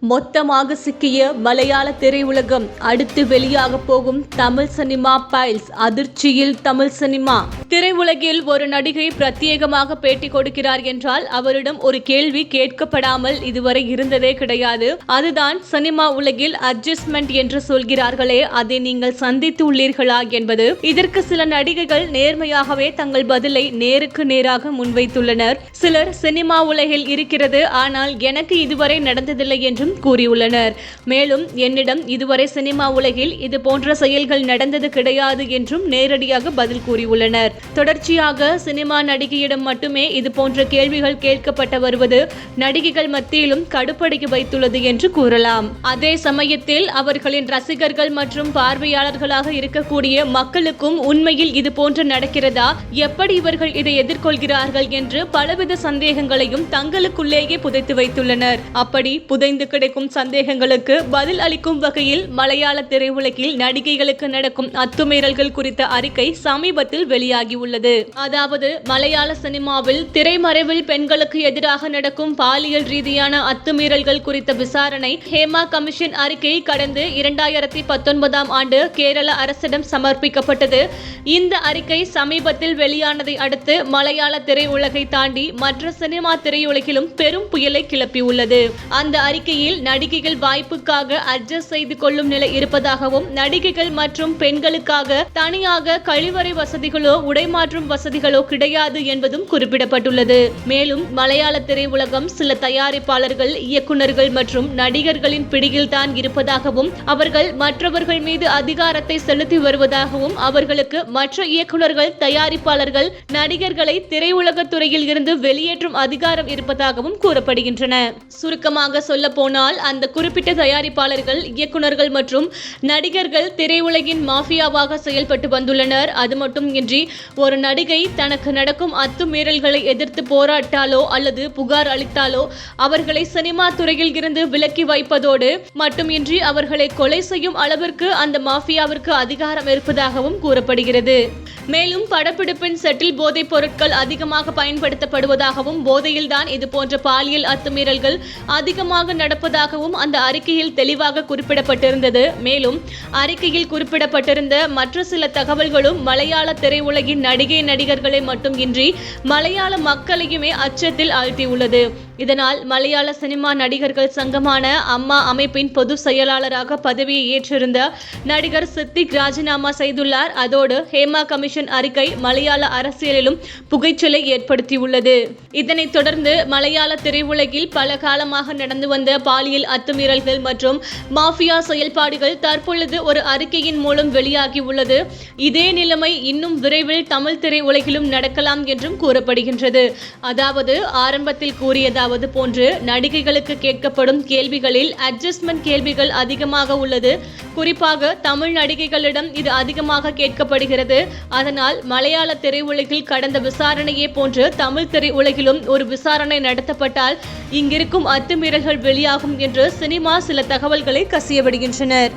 மொத்தமாக சிக்கிய மலையாள திரையுலகம். அடுத்து வெளியாக போகும் தமிழ் சினிமா பைல்ஸ். அதிர்ச்சியில் தமிழ் சினிமா. திரையுலகில் ஒரு நடிகை பிரத்யேகமாக பேட்டி கொடுக்கிறார் என்றால் அவரிடம் ஒரு கேள்வி கேட்கப்படாமல் இதுவரை இருந்ததே கிடையாது. அதுதான் சினிமா உலகில் அட்ஜஸ்ட்மெண்ட் என்று சொல்கிறார்களே, அதை நீங்கள் சந்தித்து உள்ளீர்களா என்பது. இதற்கு சில நடிகைகள் நேர்மையாகவே தங்கள் பதிலை நேருக்கு நேராக முன்வைத்துள்ளனர். சிலர் சினிமா உலகில் இருக்கிறது, ஆனால் எனக்கு இதுவரை நடந்ததில்லை என்றும் கூறியுள்ளனர். மேலும் என்னிடம் இதுவரை சினிமா உலகில் இது போன்ற செயல்கள் நடந்தது கிடையாது என்றும் நேரடியாக பதில் கூறியுள்ளனர். தொடர்ச்சியாக சினிமா நடிகையிடம் மட்டுமே இது போன்ற கேள்விகள் கேட்கப்பட்டு வருவது நடிகைகள் மத்தியிலும் கடுப்படைய வைத்துள்ளது என்று கூறலாம். அதே சமயத்தில் அவர்களின் ரசிகர்கள் மற்றும் பார்வையாளர்களாக இருக்கக்கூடிய மக்களுக்கும் உண்மையில் இது போன்று நடக்கிறதா, எப்படி இவர்கள் இதை எதிர்கொள்கிறார்கள் என்று பலவித சந்தேகங்களையும் தங்களுக்குள்ளேயே புதைத்து வைத்துள்ளனர். அப்படி புதைந்து கிடைக்கும் சந்தேகங்களுக்கு பதில் அளிக்கும் வகையில் மலையாள திரையுலகில் நடிகைகளுக்கு நடக்கும் அத்துமீறல்கள் குறித்த அறிக்கை சமீபத்தில் வெளியாகியுள்ளது. அதாவது மலையாள சினிமாவில் திரைமறைவில் பெண்களுக்கு எதிராக நடக்கும் பாலியல் ரீதியான அத்துமீறல்கள் குறித்த விசாரணை ஹேமா கமிஷன் அறிக்கை கடந்த 2019 ஆண்டு கேரள அரசிடம் சமர்ப்பிக்கப்பட்டது. இந்த அறிக்கை சமீபத்தில் வெளியானதை அடுத்து மலையாள திரையுலகை தாண்டி மற்ற சினிமா திரையுலகிலும் பெரும் புயலை கிளப்பியுள்ளது. அந்த அறிக்கையில் நடிகைகள் வாய்ப்புக்காக அட்ஜஸ்ட் செய்து கொள்ளும் நிலை இருப்பதாகவும், நடிகைகள் மற்றும் பெண்களுக்காக தனியாக கழிவறை வசதிகளோ உடைமாற்றும் வசதிகளோ கிடையாது என்பதும் குறிப்பிடப்பட்டுள்ளது. மேலும் மலையாள திரையுலகம் சில தயாரிப்பாளர்கள், இயக்குநர்கள் மற்றும் நடிகர்களின் பிடியில் தான் இருப்பதாகவும், அவர்கள் மற்றவர்கள் மீது அதிகாரத்தை செலுத்தி வருவதாகவும், அவர்களுக்கு மற்ற இயக்குநர்கள், தயாரிப்பாளர்கள், நடிகர்களை திரையுலக துறையில் இருந்து வெளியேற்றும் அதிகாரம் இருப்பதாகவும் கூறப்படுகின்றன. சுருக்கமாக சொல்ல போனால் அந்த குறிப்பிட்ட தயாரிப்பாளர்கள், இயக்குநர்கள் மற்றும் நடிகர்கள் திரையுலகின் மாஃபியாவாக செயல்பட்டு வந்துள்ளனர். அது மட்டுமின்றி ஒரு நடிகை தனக்கு நடக்கும் அத்துமீறல்களை எதிர்த்து போராட்டாலோ அல்லது புகார் அளித்தாலோ அவர்களை சினிமா துறையில் இருந்து விலக்கி வைப்பதோடு மட்டுமின்றி அவர்களை கொலை செய்யும் அளவிற்கு அந்த மாஃபியாவிற்கு அதிகாரம் இருப்பதாகவும் கூறப்படுகிறது. மேலும் படப்பிடிப்பின் செட்டில் போதைப் பொருட்கள் அதிகமாக பயன்படுத்தப்படுவதாகவும், போதையில்தான் இது போன்ற பாலியல் அத்துமீறல்கள் அதிகமாக நடப்பதாகவும் அந்த அறிக்கையில் தெளிவாக குறிப்பிடப்பட்டிருந்தது. மேலும் அறிக்கையில் குறிப்பிடப்பட்டிருந்த மற்ற சில தகவல்களும் மலையாள திரையுலகின் நடிகர்களை மட்டும் இன்றி மலையாள மக்களையுமே அச்சத்தில் ஆழ்த்தியுள்ளது. இதனால் மலையாள சினிமா நடிகர்கள் சங்கமான அம்மா அமைப்பின் பொது செயலாளராக பதவியை ஏற்றிருந்த நடிகர் சித்திக் ராஜினாமா செய்துள்ளார். அதோடு ஹேமா கமிஷன் அறிக்கை மலையாள அரசியலிலும் புகைச்சலை ஏற்படுத்தியுள்ளது. இதனைத் தொடர்ந்து மலையாள திரையுலகில் பல காலமாக நடந்து வந்த பாலியல் அத்துமீறல்கள் மற்றும் மாஃபியா செயல்பாடுகள் தற்பொழுது ஒரு அறிக்கையின் மூலம் வெளியாகியுள்ளது. இதே நிலைமை இன்னும் விரைவில் தமிழ் திரையுலகிலும் நடக்கலாம் என்றும் கூறப்படுகின்றது. அதாவது ஆரம்பத்தில் கூறியதாவது போன்று நடிகைகளுக்கு கேட்கப்படும் கேள்விகளில் அட்ஜஸ்ட்மெண்ட் கேள்விகள் அதிகமாக உள்ளது. குறிப்பாக தமிழ் நடிகைகளிடம் இது அதிகமாக கேட்கப்படுகிறது. அதனால் மலையாள திரையுலகில் கடந்த விசாரணையே போன்று தமிழ் திரையுலகிலும் ஒரு விசாரணை நடத்தப்பட்டால் இங்கிருக்கும் அத்துமீறல்கள் வெளியாகும் என்று சினிமா சில தகவல்களை கசியவிடுகின்றனர்.